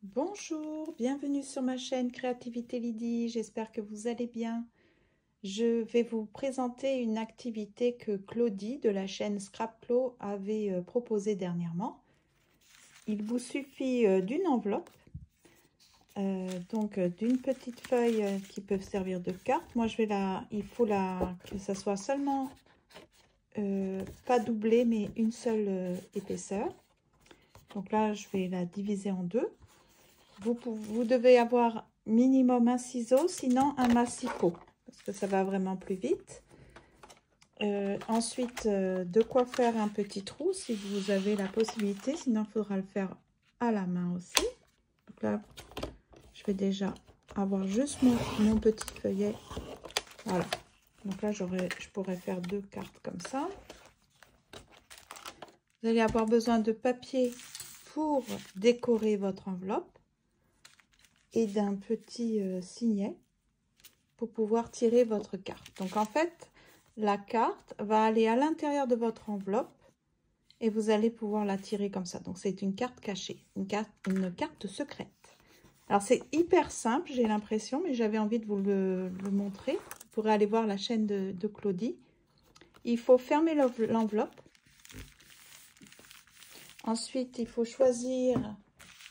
Bonjour, bienvenue sur ma chaîne Créativité Lydie, j'espère que vous allez bien. Je vais vous présenter une activité que Claudie de la chaîne Scrapclaw avait proposée dernièrement. Il vous suffit d'une enveloppe, donc d'une petite feuille qui peut servir de carte. Moi, il faut que ça soit seulement pas doublé, mais une seule épaisseur. Donc là, je vais la diviser en deux. Vous devez avoir minimum un ciseau, sinon un massicot, parce que ça va vraiment plus vite. Ensuite, de quoi faire un petit trou, si vous avez la possibilité, sinon il faudra le faire à la main aussi. Donc là, je vais déjà avoir juste mon petit feuillet. Voilà. Donc là, je pourrais faire deux cartes comme ça. Vous allez avoir besoin de papier pour décorer votre enveloppe et d'un petit signet pour pouvoir tirer votre carte. Donc en fait, la carte va aller à l'intérieur de votre enveloppe et vous allez pouvoir la tirer comme ça. Donc c'est une carte cachée, une carte secrète. Alors c'est hyper simple, j'ai l'impression, mais j'avais envie de vous le montrer. Vous pourrez aller voir la chaîne de Claudie. Il faut fermer l'enveloppe. Ensuite, il faut choisir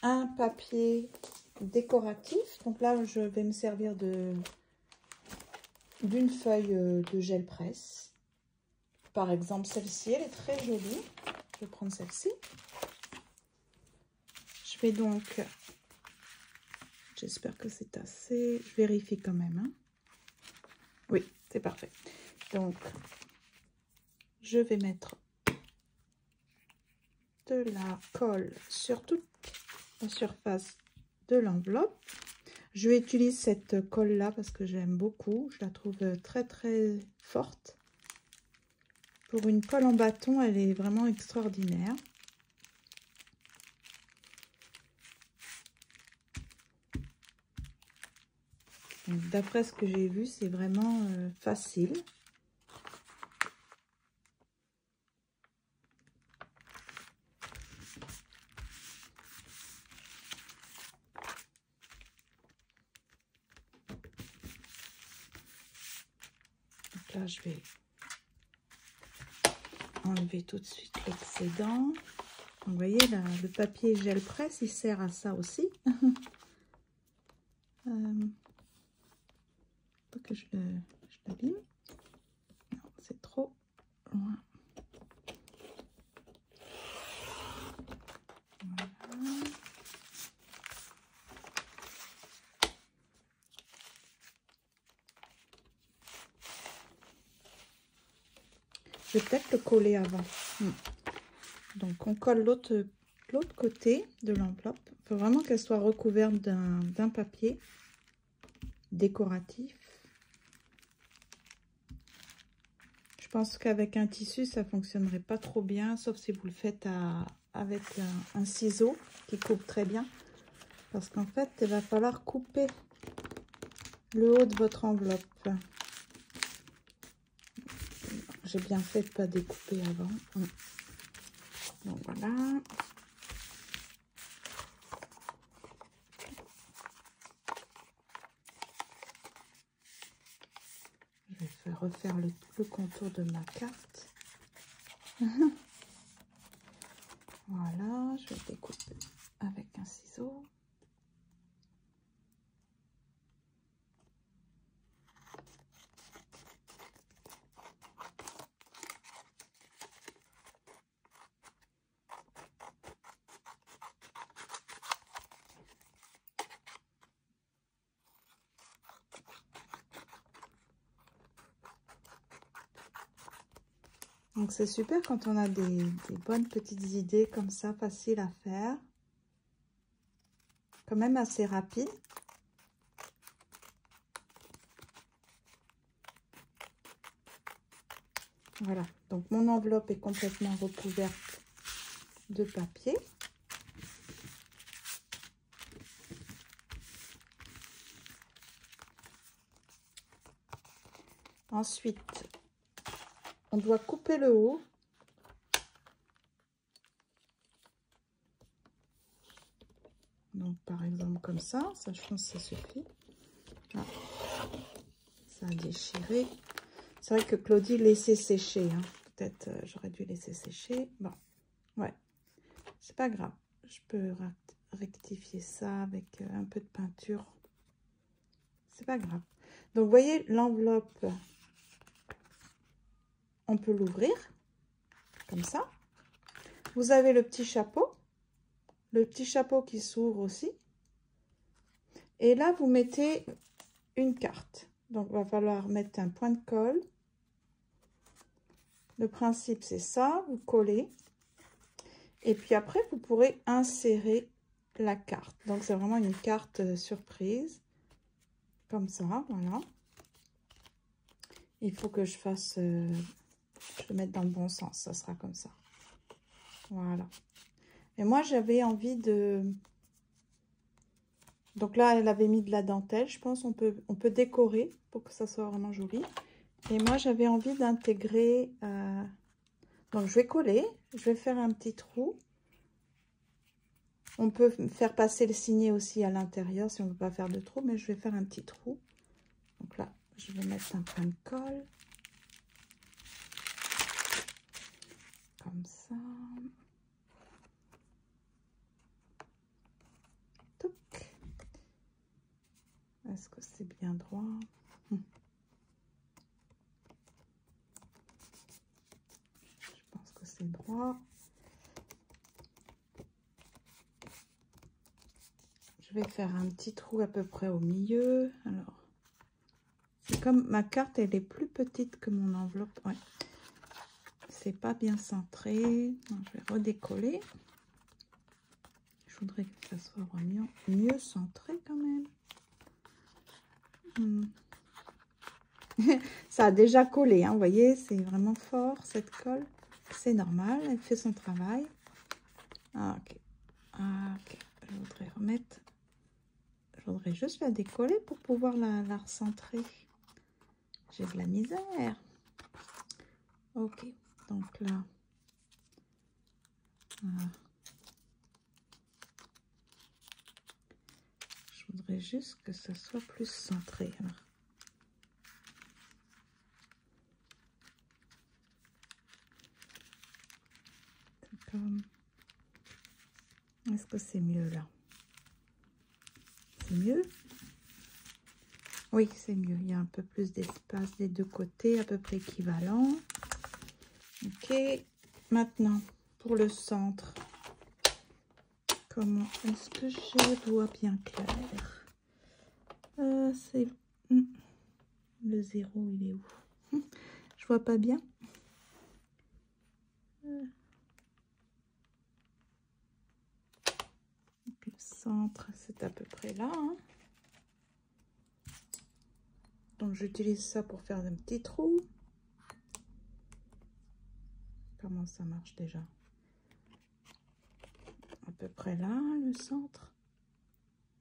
un papier décoratif. Donc là, je vais me servir d'une feuille de gel presse. Par exemple, celle-ci, elle est très jolie. Je vais prendre celle-ci. Je vais donc, j'espère que c'est assez, je vérifie quand même. Hein. Oui, c'est parfait. Donc, je vais mettre de la colle sur toute la surface de l'enveloppe. Je vais utiliser cette colle-là parce que j'aime beaucoup. Je la trouve très, très forte. Pour une colle en bâton, elle est vraiment extraordinaire. D'après ce que j'ai vu, c'est vraiment facile. Donc là, je vais enlever tout de suite l'excédent. Vous voyez, là, le papier gel presse, il sert à ça aussi. Faut que je l'abîme. Non, c'est trop loin. Voilà. Je vais peut-être le coller avant. Donc, on colle l'autre côté de l'enveloppe. Il faut vraiment qu'elle soit recouverte d'un papier décoratif. Je pense qu'avec un tissu, ça ne fonctionnerait pas trop bien, sauf si vous le faites avec un ciseau qui coupe très bien. Parce qu'en fait, il va falloir couper le haut de votre enveloppe. J'ai bien fait de ne pas découper avant. Donc voilà. Je vais refaire le contour de ma carte. Voilà, je vais découper avec un ciseau. Donc c'est super quand on a des bonnes petites idées comme ça, faciles à faire. Quand même assez rapide. Voilà, donc mon enveloppe est complètement recouverte de papier. Ensuite, on doit couper le haut. Donc, par exemple, comme ça, je pense que ça suffit. Ah, ça a déchiré. C'est vrai que Claudie laissait sécher. Hein. Peut-être j'aurais dû laisser sécher. Bon, ouais, c'est pas grave. Je peux rectifier ça avec un peu de peinture. C'est pas grave. Donc, vous voyez, l'enveloppe, on peut l'ouvrir comme ça. Vous avez le petit chapeau qui s'ouvre aussi. Et là, vous mettez une carte. Donc, il va falloir mettre un point de colle. Le principe, c'est ça. Vous collez. Et puis après, vous pourrez insérer la carte. Donc, c'est vraiment une carte surprise. Comme ça, voilà. Il faut que je fasse... je vais mettre dans le bon sens. Ça sera comme ça. Voilà. Et moi, j'avais envie de... Donc là, elle avait mis de la dentelle. Je pense on peut décorer pour que ça soit vraiment joli. Et moi, j'avais envie d'intégrer... Donc, je vais coller. Je vais faire un petit trou. On peut faire passer le signet aussi à l'intérieur si on ne veut pas faire de trou. Mais je vais faire un petit trou. Donc là, je vais mettre un point de colle. Comme ça. Est-ce que c'est bien droit? Je pense que c'est droit. Je vais faire un petit trou à peu près au milieu. Alors, c'est comme ma carte, elle est plus petite que mon enveloppe. Ouais. C'est pas bien centré. Donc, je vais redécoller. Je voudrais que ça soit vraiment mieux centré quand même. Ça a déjà collé, hein, vous voyez, c'est vraiment fort cette colle. C'est normal, elle fait son travail. Ah, ok. Ah, ok. Je voudrais remettre. Je voudrais juste la décoller pour pouvoir la recentrer. J'ai de la misère. Ok, donc là. Voilà. Je voudrais juste que ça soit plus centré. Alors. Est-ce que c'est mieux là? C'est mieux? Oui, c'est mieux. Il y a un peu plus d'espace des deux côtés, à peu près équivalent. Ok. Maintenant, pour le centre, comment est-ce que je vois bien clair? C'est... Le 0, il est où? Je vois pas bien. Le centre, c'est à peu près là. Hein. Donc, j'utilise ça pour faire un petit trou. Comment ça marche déjà? À peu près là, le centre.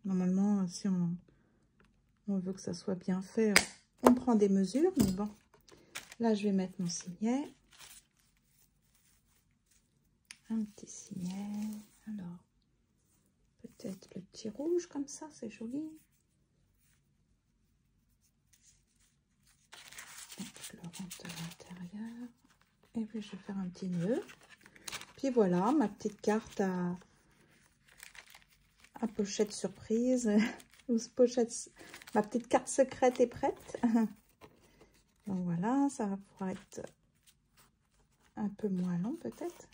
Normalement, si on veut que ça soit bien fait, on prend des mesures. Mais bon, là, je vais mettre mon signet. Un petit signet. Alors, peut-être le petit rouge comme ça, c'est joli. Donc, je le rentre à l'intérieur. Et puis, je vais faire un petit nœud. Puis voilà, ma petite carte à pochette surprise. Pochette, ma petite carte secrète est prête. Donc voilà, ça va pouvoir être un peu moins long peut-être.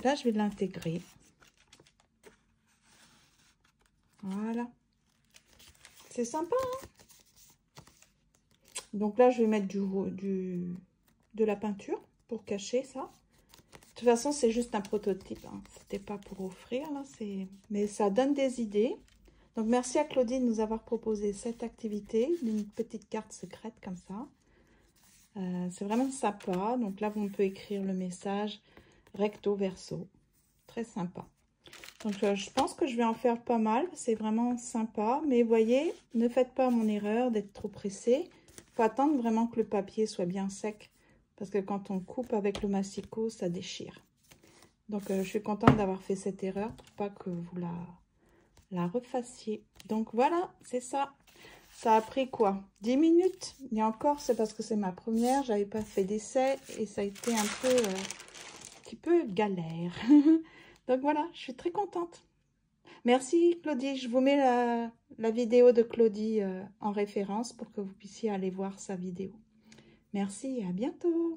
Là, je vais l'intégrer. Voilà. C'est sympa, hein? Donc là, je vais mettre de la peinture pour cacher ça. De toute façon, c'est juste un prototype. Hein. C'était pas pour offrir, là. Mais ça donne des idées. Donc, merci à Claudine de nous avoir proposé cette activité, d'une petite carte secrète comme ça. C'est vraiment sympa. Donc là, on peut écrire le message recto verso. Très sympa. Donc, je pense que je vais en faire pas mal. C'est vraiment sympa. Mais voyez, ne faites pas mon erreur d'être trop pressé. Il faut attendre vraiment que le papier soit bien sec. Parce que quand on coupe avec le massicot, ça déchire. Donc, je suis contente d'avoir fait cette erreur pour pas que vous la refassiez. Donc voilà, c'est ça. Ça a pris quoi? 10 minutes? Et encore, c'est parce que c'est ma première, j'avais pas fait d'essai et ça a été un petit peu galère. Donc voilà, je suis très contente. Merci Claudie, je vous mets la vidéo de Claudie en référence pour que vous puissiez aller voir sa vidéo. Merci et à bientôt.